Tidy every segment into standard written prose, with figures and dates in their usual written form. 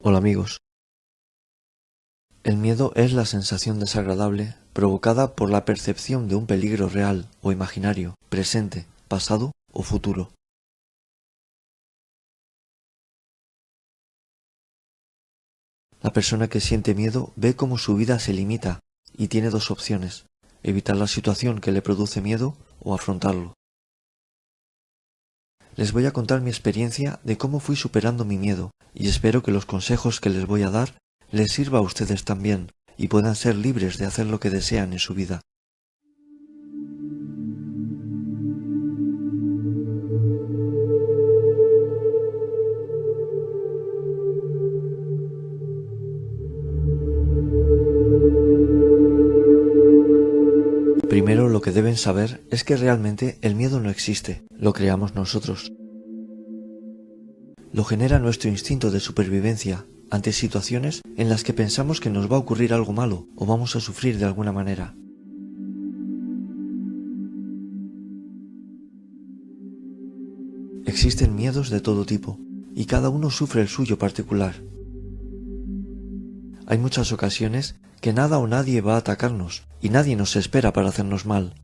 Hola amigos. El miedo es la sensación desagradable provocada por la percepción de un peligro real o imaginario, presente, pasado o futuro. La persona que siente miedo ve cómo su vida se limita y tiene dos opciones: evitar la situación que le produce miedo o afrontarlo. Les voy a contar mi experiencia de cómo fui superando mi miedo y espero que los consejos que les voy a dar les sirva a ustedes también y puedan ser libres de hacer lo que desean en su vida. Primero, lo que deben saber es que realmente el miedo no existe, lo creamos nosotros. Lo genera nuestro instinto de supervivencia ante situaciones en las que pensamos que nos va a ocurrir algo malo o vamos a sufrir de alguna manera. Existen miedos de todo tipo y cada uno sufre el suyo particular. Hay muchas ocasiones que nada o nadie va a atacarnos y nadie nos espera para hacernos mal,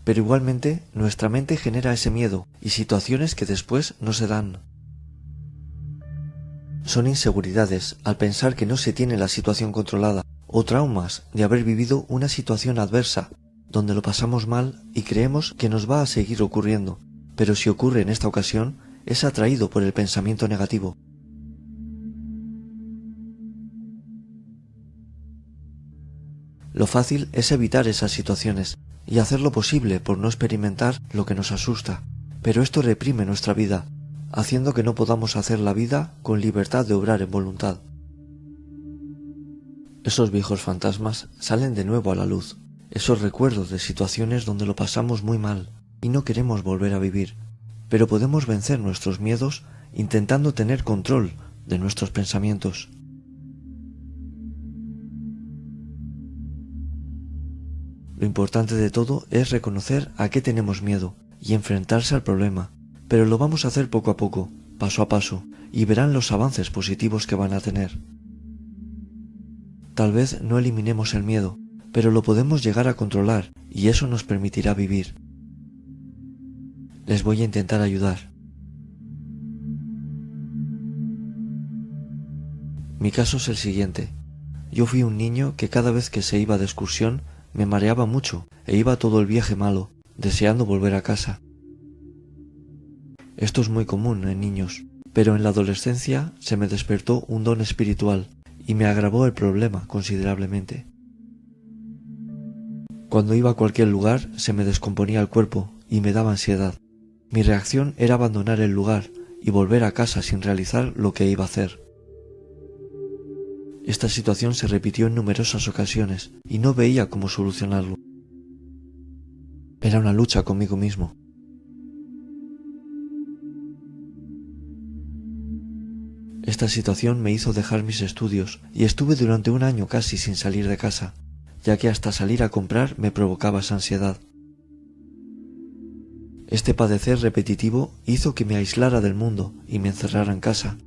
pero igualmente nuestra mente genera ese miedo y situaciones que después no se dan. Son inseguridades al pensar que no se tiene la situación controlada, o traumas de haber vivido una situación adversa, donde lo pasamos mal y creemos que nos va a seguir ocurriendo, pero si ocurre en esta ocasión, es atraído por el pensamiento negativo. Lo fácil es evitar esas situaciones y hacer lo posible por no experimentar lo que nos asusta, pero esto reprime nuestra vida, haciendo que no podamos hacer la vida con libertad de obrar en voluntad. Esos viejos fantasmas salen de nuevo a la luz, esos recuerdos de situaciones donde lo pasamos muy mal y no queremos volver a vivir, pero podemos vencer nuestros miedos intentando tener control de nuestros pensamientos. Lo importante de todo es reconocer a qué tenemos miedo y enfrentarse al problema, pero lo vamos a hacer poco a poco, paso a paso, y verán los avances positivos que van a tener. Tal vez no eliminemos el miedo, pero lo podemos llegar a controlar y eso nos permitirá vivir. Les voy a intentar ayudar. Mi caso es el siguiente. Yo fui un niño que cada vez que se iba de excursión me mareaba mucho e iba todo el viaje malo, deseando volver a casa. Esto es muy común en niños, pero en la adolescencia se me despertó un don espiritual y me agravó el problema considerablemente. Cuando iba a cualquier lugar se me descomponía el cuerpo y me daba ansiedad. Mi reacción era abandonar el lugar y volver a casa sin realizar lo que iba a hacer. Esta situación se repitió en numerosas ocasiones y no veía cómo solucionarlo. Era una lucha conmigo mismo. Esta situación me hizo dejar mis estudios y estuve durante un año casi sin salir de casa, ya que hasta salir a comprar me provocaba esa ansiedad. Este padecer repetitivo hizo que me aislara del mundo y me encerrara en casa.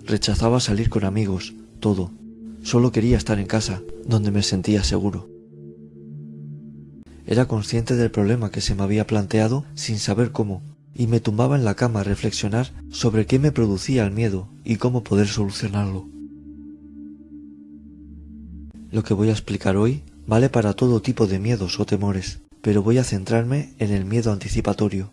Rechazaba salir con amigos, todo. Solo quería estar en casa, donde me sentía seguro. Era consciente del problema que se me había planteado sin saber cómo, y me tumbaba en la cama a reflexionar sobre qué me producía el miedo y cómo poder solucionarlo. Lo que voy a explicar hoy vale para todo tipo de miedos o temores, pero voy a centrarme en el miedo anticipatorio.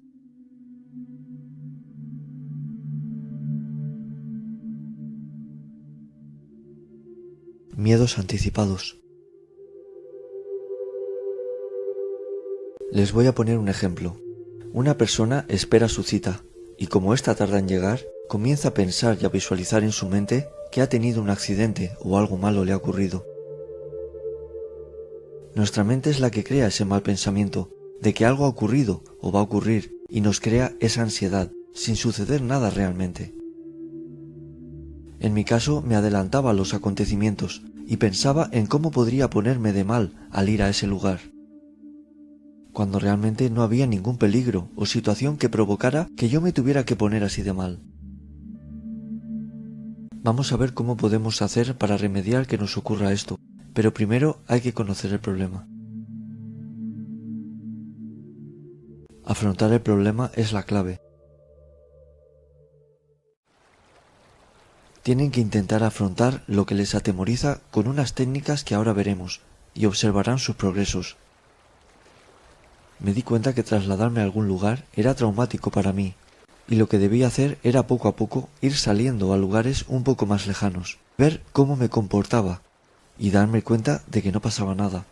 Miedos anticipados. Les voy a poner un ejemplo. Una persona espera su cita y como ésta tarda en llegar, comienza a pensar y a visualizar en su mente que ha tenido un accidente o algo malo le ha ocurrido. Nuestra mente es la que crea ese mal pensamiento de que algo ha ocurrido o va a ocurrir y nos crea esa ansiedad sin suceder nada realmente. En mi caso me adelantaba a los acontecimientos y pensaba en cómo podría ponerme de mal al ir a ese lugar, cuando realmente no había ningún peligro o situación que provocara que yo me tuviera que poner así de mal. Vamos a ver cómo podemos hacer para remediar que nos ocurra esto, pero primero hay que conocer el problema. Afrontar el problema es la clave. Tienen que intentar afrontar lo que les atemoriza con unas técnicas que ahora veremos, y observarán sus progresos. Me di cuenta que trasladarme a algún lugar era traumático para mí, y lo que debía hacer era poco a poco ir saliendo a lugares un poco más lejanos, ver cómo me comportaba, y darme cuenta de que no pasaba nada.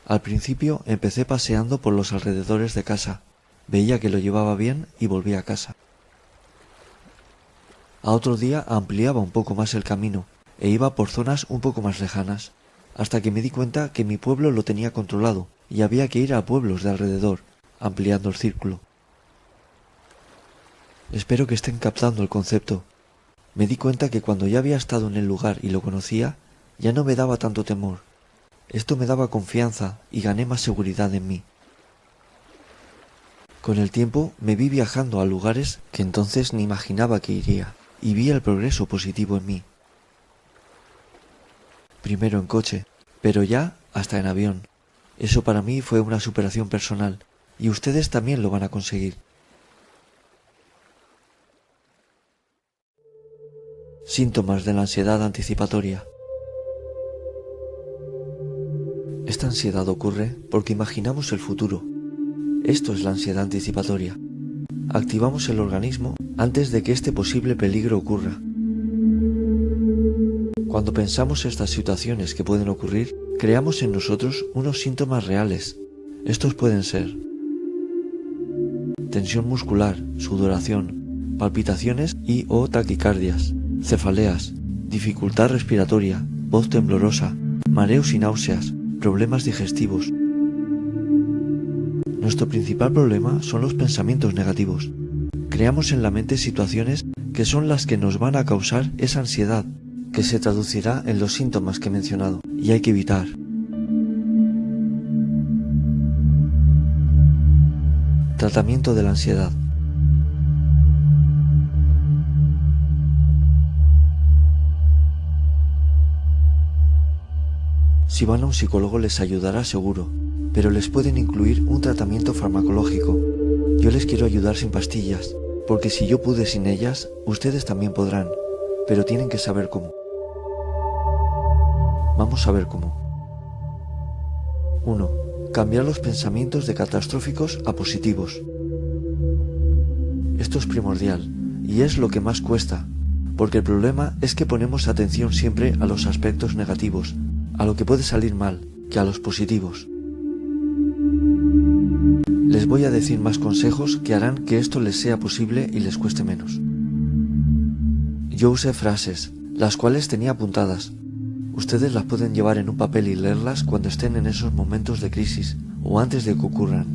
Al principio empecé paseando por los alrededores de casa, veía que lo llevaba bien y volví a casa. A otro día ampliaba un poco más el camino e iba por zonas un poco más lejanas, hasta que me di cuenta que mi pueblo lo tenía controlado y había que ir a pueblos de alrededor, ampliando el círculo. Espero que estén captando el concepto. Me di cuenta que cuando ya había estado en el lugar y lo conocía, ya no me daba tanto temor. Esto me daba confianza y gané más seguridad en mí. Con el tiempo me vi viajando a lugares que entonces ni imaginaba que iría, y vi el progreso positivo en mí. Primero en coche, pero ya hasta en avión. Eso para mí fue una superación personal, y ustedes también lo van a conseguir. Síntomas de la ansiedad anticipatoria. Esta ansiedad ocurre porque imaginamos el futuro. Esto es la ansiedad anticipatoria. Activamos el organismo antes de que este posible peligro ocurra. Cuando pensamos estas situaciones que pueden ocurrir, creamos en nosotros unos síntomas reales. Estos pueden ser tensión muscular, sudoración, palpitaciones y o taquicardias, cefaleas, dificultad respiratoria, voz temblorosa, mareos y náuseas, problemas digestivos. Nuestro principal problema son los pensamientos negativos. Creamos en la mente situaciones que son las que nos van a causar esa ansiedad, que se traducirá en los síntomas que he mencionado, y hay que evitar. Tratamiento de la ansiedad. Si van a un psicólogo les ayudará seguro, pero les pueden incluir un tratamiento farmacológico. Yo les quiero ayudar sin pastillas, porque si yo pude sin ellas, ustedes también podrán, pero tienen que saber cómo. Vamos a ver cómo. 1. Cambiar los pensamientos de catastróficos a positivos. Esto es primordial, y es lo que más cuesta, porque el problema es que ponemos atención siempre a los aspectos negativos, a lo que puede salir mal, que a los positivos. Les voy a decir más consejos que harán que esto les sea posible y les cueste menos. Yo usé frases, las cuales tenía apuntadas. Ustedes las pueden llevar en un papel y leerlas cuando estén en esos momentos de crisis o antes de que ocurran.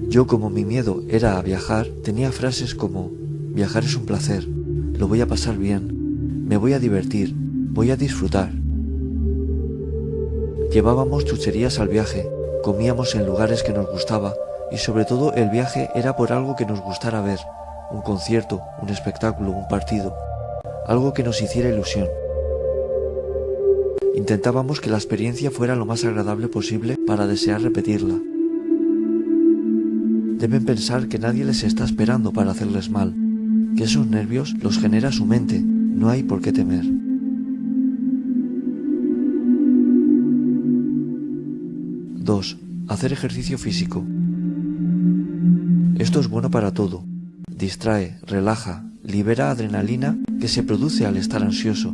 Yo, como mi miedo era a viajar, tenía frases como: viajar es un placer, lo voy a pasar bien, me voy a divertir, voy a disfrutar. Llevábamos chucherías al viaje, comíamos en lugares que nos gustaba y sobre todo el viaje era por algo que nos gustara ver, un concierto, un espectáculo, un partido, algo que nos hiciera ilusión. Intentábamos que la experiencia fuera lo más agradable posible para desear repetirla. Deben pensar que nadie les está esperando para hacerles mal, que esos nervios los genera su mente, no hay por qué temer. 2. Hacer ejercicio físico. Esto es bueno para todo. Distrae, relaja, libera adrenalina que se produce al estar ansioso.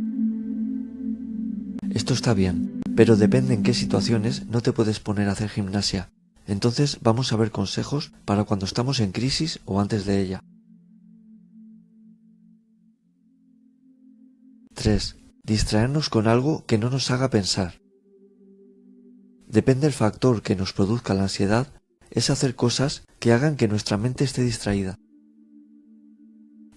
Esto está bien, pero depende en qué situaciones no te puedes poner a hacer gimnasia. Entonces vamos a ver consejos para cuando estamos en crisis o antes de ella. 3. Distraernos con algo que no nos haga pensar. Depende del factor que nos produzca la ansiedad, es hacer cosas que hagan que nuestra mente esté distraída.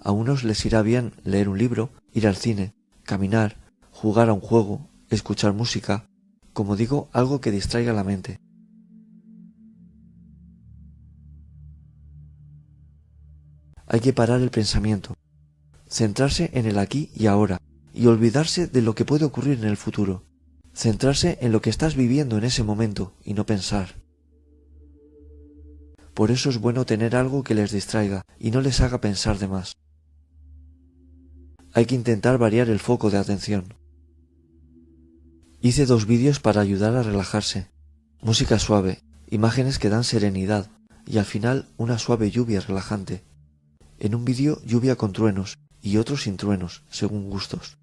A unos les irá bien leer un libro, ir al cine, caminar, jugar a un juego, escuchar música, como digo, algo que distraiga la mente. Hay que parar el pensamiento, centrarse en el aquí y ahora, y olvidarse de lo que puede ocurrir en el futuro. Centrarse en lo que estás viviendo en ese momento y no pensar. Por eso es bueno tener algo que les distraiga y no les haga pensar de más. Hay que intentar variar el foco de atención. Hice 2 vídeos para ayudar a relajarse. Música suave, imágenes que dan serenidad y al final una suave lluvia relajante. En un vídeo lluvia con truenos y otro sin truenos, según gustos.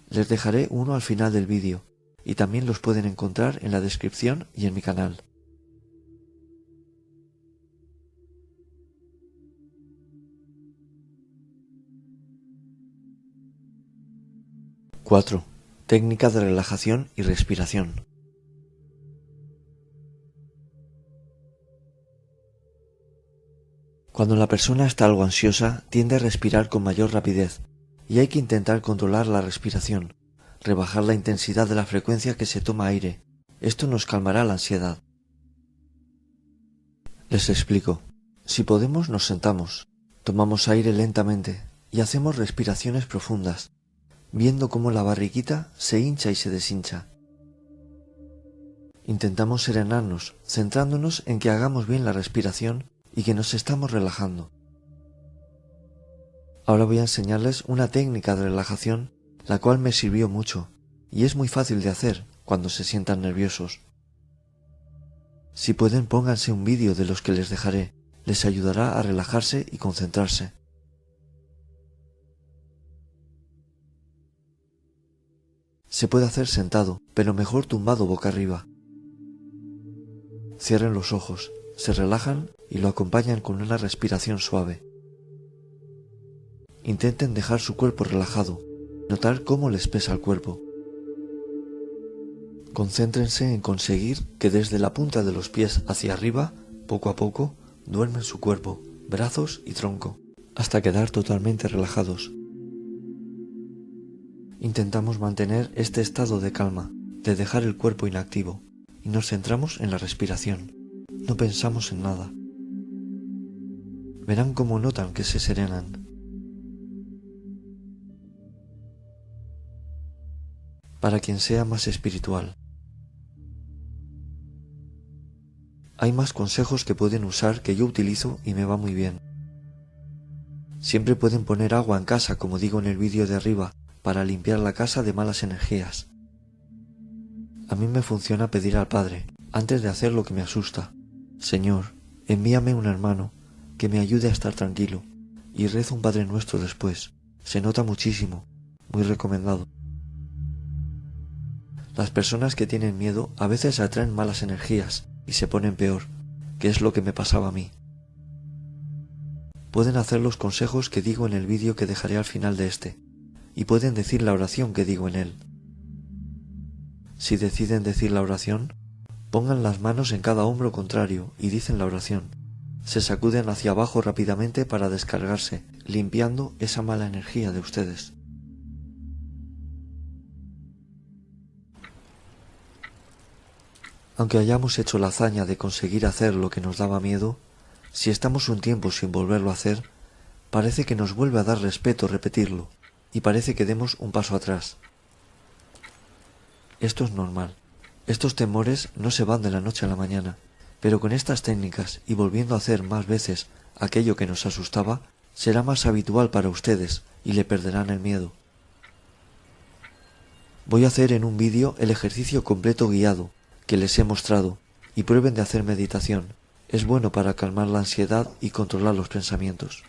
Les dejaré uno al final del vídeo y también los pueden encontrar en la descripción y en mi canal. ¡4! Técnica de relajación y respiración. Cuando la persona está algo ansiosa, tiende a respirar con mayor rapidez, y hay que intentar controlar la respiración, rebajar la intensidad de la frecuencia que se toma aire. Esto nos calmará la ansiedad. Les explico. Si podemos, nos sentamos, tomamos aire lentamente y hacemos respiraciones profundas, viendo cómo la barriguita se hincha y se deshincha. Intentamos serenarnos, centrándonos en que hagamos bien la respiración y que nos estamos relajando. Ahora voy a enseñarles una técnica de relajación, la cual me sirvió mucho, y es muy fácil de hacer cuando se sientan nerviosos. Si pueden, pónganse un vídeo de los que les dejaré, les ayudará a relajarse y concentrarse. Se puede hacer sentado, pero mejor tumbado boca arriba. Cierren los ojos, se relajan y lo acompañan con una respiración suave. Intenten dejar su cuerpo relajado, notar cómo les pesa el cuerpo. Concéntrense en conseguir que desde la punta de los pies hacia arriba, poco a poco, duermen su cuerpo, brazos y tronco, hasta quedar totalmente relajados. Intentamos mantener este estado de calma, de dejar el cuerpo inactivo, y nos centramos en la respiración. No pensamos en nada. Verán cómo notan que se serenan. Para quien sea más espiritual. Hay más consejos que pueden usar que yo utilizo y me va muy bien. Siempre pueden poner agua en casa, como digo en el vídeo de arriba, para limpiar la casa de malas energías. A mí me funciona pedir al Padre, antes de hacer lo que me asusta: Señor, envíame un hermano que me ayude a estar tranquilo, y rezo un Padre Nuestro después. Se nota muchísimo, muy recomendado. Las personas que tienen miedo a veces atraen malas energías y se ponen peor, que es lo que me pasaba a mí. Pueden hacer los consejos que digo en el vídeo que dejaré al final de este, y pueden decir la oración que digo en él. Si deciden decir la oración, pongan las manos en cada hombro contrario y dicen la oración. Se sacuden hacia abajo rápidamente para descargarse, limpiando esa mala energía de ustedes. Aunque hayamos hecho la hazaña de conseguir hacer lo que nos daba miedo, si estamos un tiempo sin volverlo a hacer, parece que nos vuelve a dar respeto repetirlo, y parece que demos un paso atrás. Esto es normal. Estos temores no se van de la noche a la mañana, pero con estas técnicas y volviendo a hacer más veces aquello que nos asustaba, será más habitual para ustedes y le perderán el miedo. Voy a hacer en un vídeo el ejercicio completo guiado que les he mostrado y prueben de hacer meditación. Es bueno para calmar la ansiedad y controlar los pensamientos.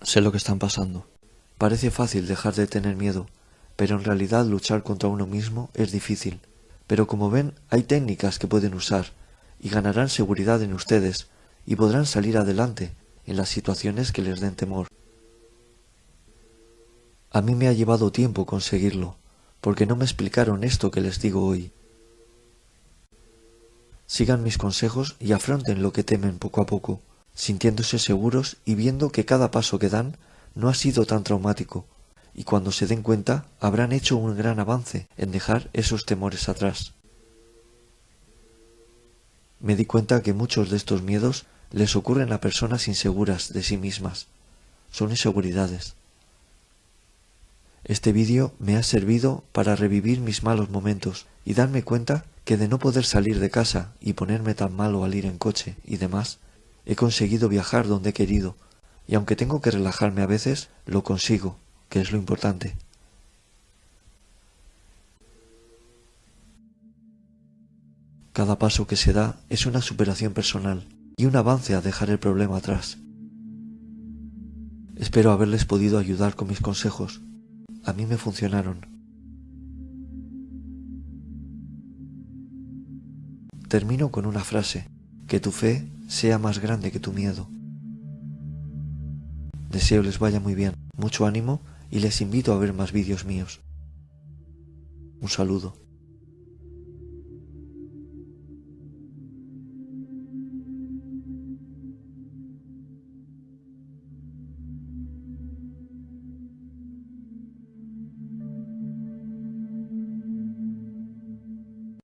Sé lo que están pasando. Parece fácil dejar de tener miedo, pero en realidad luchar contra uno mismo es difícil. Pero como ven, hay técnicas que pueden usar y ganarán seguridad en ustedes y podrán salir adelante en las situaciones que les den temor. A mí me ha llevado tiempo conseguirlo, porque no me explicaron esto que les digo hoy. Sigan mis consejos y afronten lo que temen poco a poco, sintiéndose seguros y viendo que cada paso que dan no ha sido tan traumático, y cuando se den cuenta habrán hecho un gran avance en dejar esos temores atrás. Me di cuenta que muchos de estos miedos les ocurren a personas inseguras de sí mismas. Son inseguridades. Este vídeo me ha servido para revivir mis malos momentos y darme cuenta que de no poder salir de casa y ponerme tan malo al ir en coche y demás, he conseguido viajar donde he querido, y aunque tengo que relajarme a veces, lo consigo, que es lo importante. Cada paso que se da es una superación personal y un avance a dejar el problema atrás. Espero haberles podido ayudar con mis consejos. A mí me funcionaron. Termino con una frase: que tu fe sea más grande que tu miedo. Deseo les vaya muy bien, mucho ánimo y les invito a ver más vídeos míos. Un saludo.